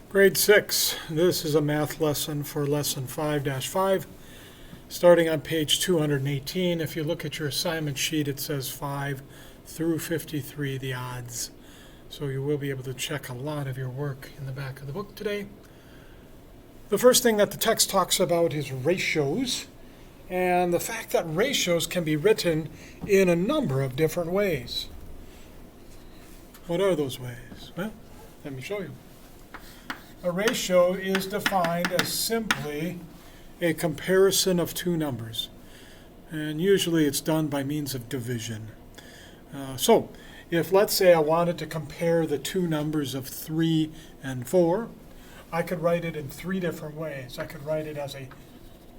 Grade 6, this is a math lesson for lesson 5-5, starting on page 218. If you look at your assignment sheet, it says 5 through 53, the odds. So you will be able to check a lot of your work in the back of the book today. The first thing that the text talks about is ratios, and the fact that ratios can be written in a number of different ways. What are those ways? Well, let me show you. A ratio is defined as simply a comparison of two numbers, and usually it's done by means of division. So if, let's say, I wanted to compare the two numbers of 3 and 4, I could write it in three different ways. I could write it as a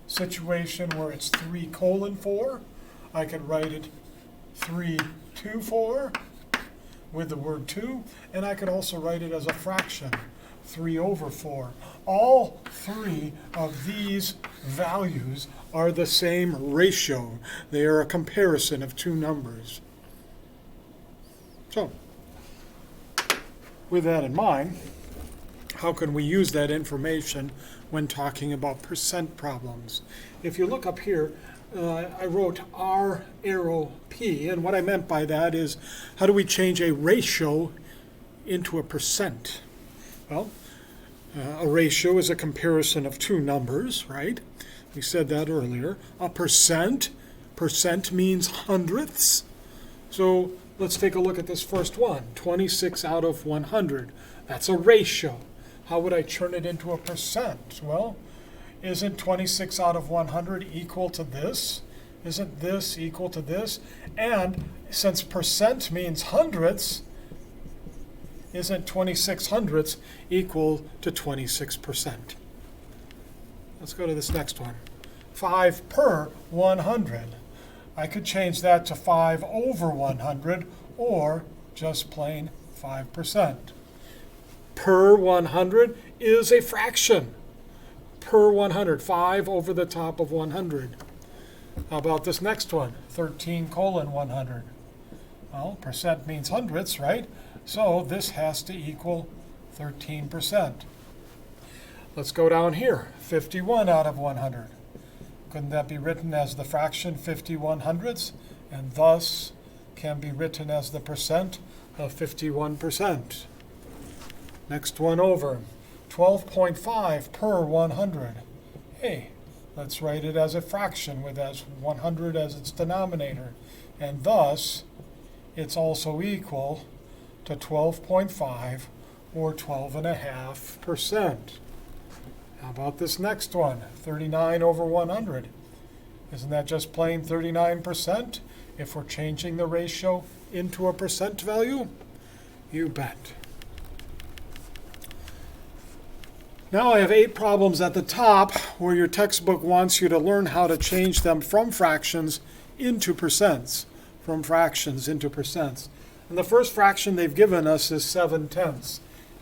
situation where it's 3:4. I could write it 3/2/4 with the word 2, and I could also write it as a fraction, 3/4. All three of these values are the same ratio. They are a comparison of two numbers. So, with that in mind, how can we use that information when talking about percent problems? If you look up here, I wrote R arrow P, and what I meant by that is, how do we change a ratio into a percent? Well, a ratio is a comparison of two numbers, right? We said that earlier. A percent means hundredths. So let's take a look at this first one, 26 out of 100. That's a ratio. How would I turn it into a percent? Well, isn't 26 out of 100 equal to this? Isn't this equal to this? And since percent means hundredths, isn't 26 hundredths equal to 26%? Let's go to this next one. 5 per 100. I could change that to 5 over 100 or just plain 5%. Per 100 is a fraction. Per 100, 5 over the top of 100. How about this next one? 13:100. Well, percent means hundredths, right? So this has to equal 13%. Let's go down here. 51 out of 100. Couldn't that be written as the fraction 51 hundredths, and thus can be written as the percent of 51%? Next one over. 12.5 per 100. Hey, let's write it as a fraction with as 100 as its denominator, and thus it's also equal to 12.5 or 12.5%. How about this next one? 39 over 100. Isn't that just plain 39% if we're changing the ratio into a percent value? You bet. Now I have 8 problems at the top where your textbook wants you to learn how to change them from fractions into percents. From fractions into percents. And the first fraction they've given us is 7/10.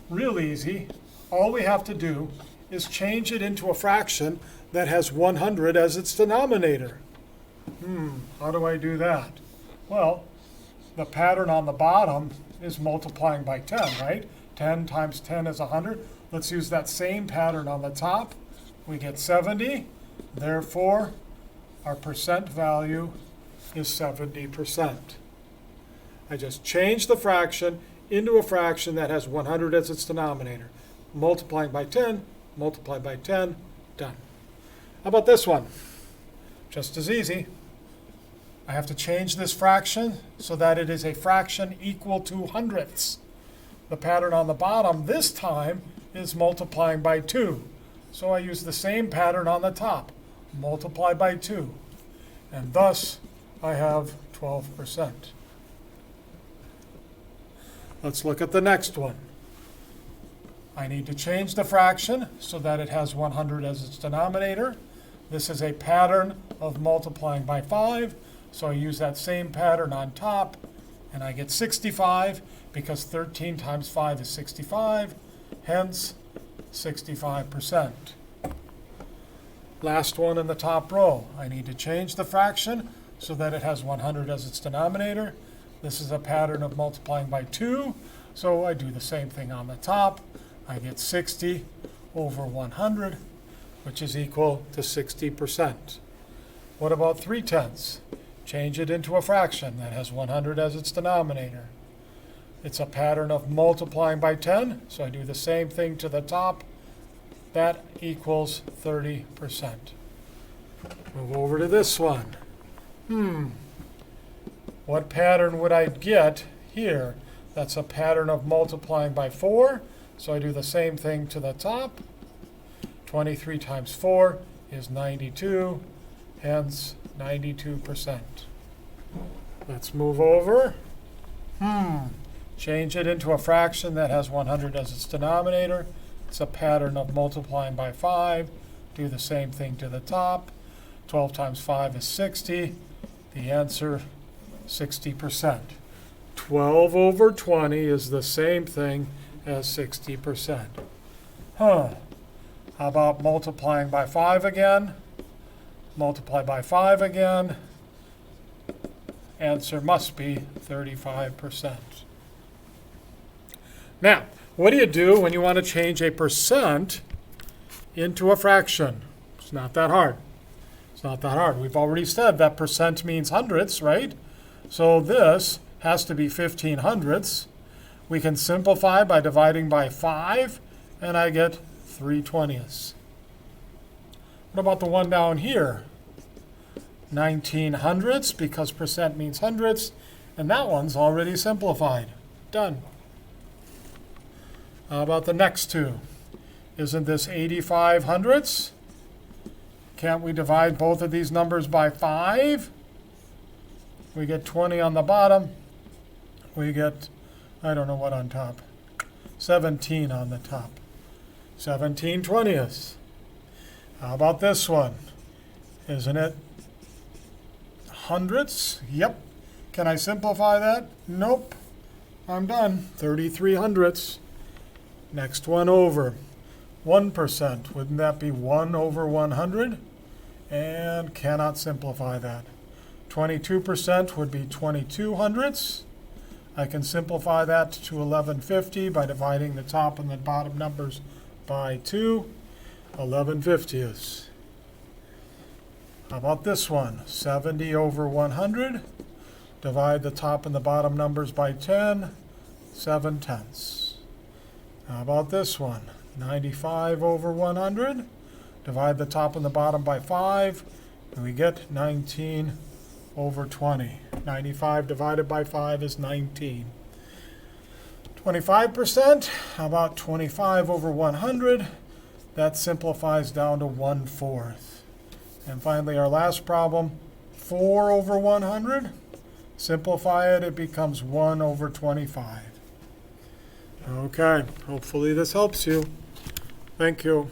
Real easy. All we have to do is change it into a fraction that has 100 as its denominator. How do I do that? Well, the pattern on the bottom is multiplying by 10, right? 10 times 10 is 100. Let's use that same pattern on the top. We get 70. Therefore, our percent value is 70%. I just changed the fraction into a fraction that has 100 as its denominator. Multiplying by 10, multiply by 10, done. How about this one? Just as easy. I have to change this fraction so that it is a fraction equal to hundredths. The pattern on the bottom this time is multiplying by 2. So I use the same pattern on the top. Multiply by 2. And thus, I have 12%. Let's look at the next one. I need to change the fraction so that it has 100 as its denominator. This is a pattern of multiplying by 5. So I use that same pattern on top, and I get 65 because 13 times 5 is 65. Hence, 65%. Last one in the top row. I need to change the fraction so that it has 100 as its denominator. This is a pattern of multiplying by 2, so I do the same thing on the top. I get 60 over 100, which is equal to 60%. What about 3/10? Change it into a fraction that has 100 as its denominator. It's a pattern of multiplying by 10, so I do the same thing to the top. That equals 30%. Move over to this one. What pattern would I get here? That's a pattern of multiplying by 4, so I do the same thing to the top. 23 times 4 is 92, hence 92%. Let's move over. Change it into a fraction that has 100 as its denominator. It's a pattern of multiplying by 5. Do the same thing to the top. 12 times 5 is 60. The answer, 60%. 12 over 20 is the same thing as 60%. How about multiplying by 5 again? Multiply by 5 again. Answer must be 35%. Now, what do you do when you want to change a percent into a fraction? It's not that hard. It's not that hard. We've already said that percent means hundredths, right? So this has to be 15 hundredths. We can simplify by dividing by 5, and I get 3/20. What about the one down here? 19 hundredths, because percent means hundredths, and that one's already simplified. Done. How about the next two? Isn't this 85 hundredths? Can't we divide both of these numbers by 5? We get 20 on the bottom. We get, I don't know what on top, 17 on the top. 17/20. How about this one? Isn't it hundredths? Yep. Can I simplify that? Nope. I'm done. 33 hundredths. Next one over. 1%. Wouldn't that be 1 over 100? And cannot simplify that. 22% would be 22 hundredths. I can simplify that to 1150 by dividing the top and the bottom numbers by 2. 11/50. How about this one? 70 over 100. Divide the top and the bottom numbers by 10. 7/10. How about this one? 95 over 100. Divide the top and the bottom by 5. And we get 19 over 20. 95 divided by 5 is 19. 25%. How about 25 over 100? That simplifies down to 1/4. And finally, our last problem, 4 over 100. Simplify it, it becomes 1 over 25. Okay, hopefully this helps you. Thank you.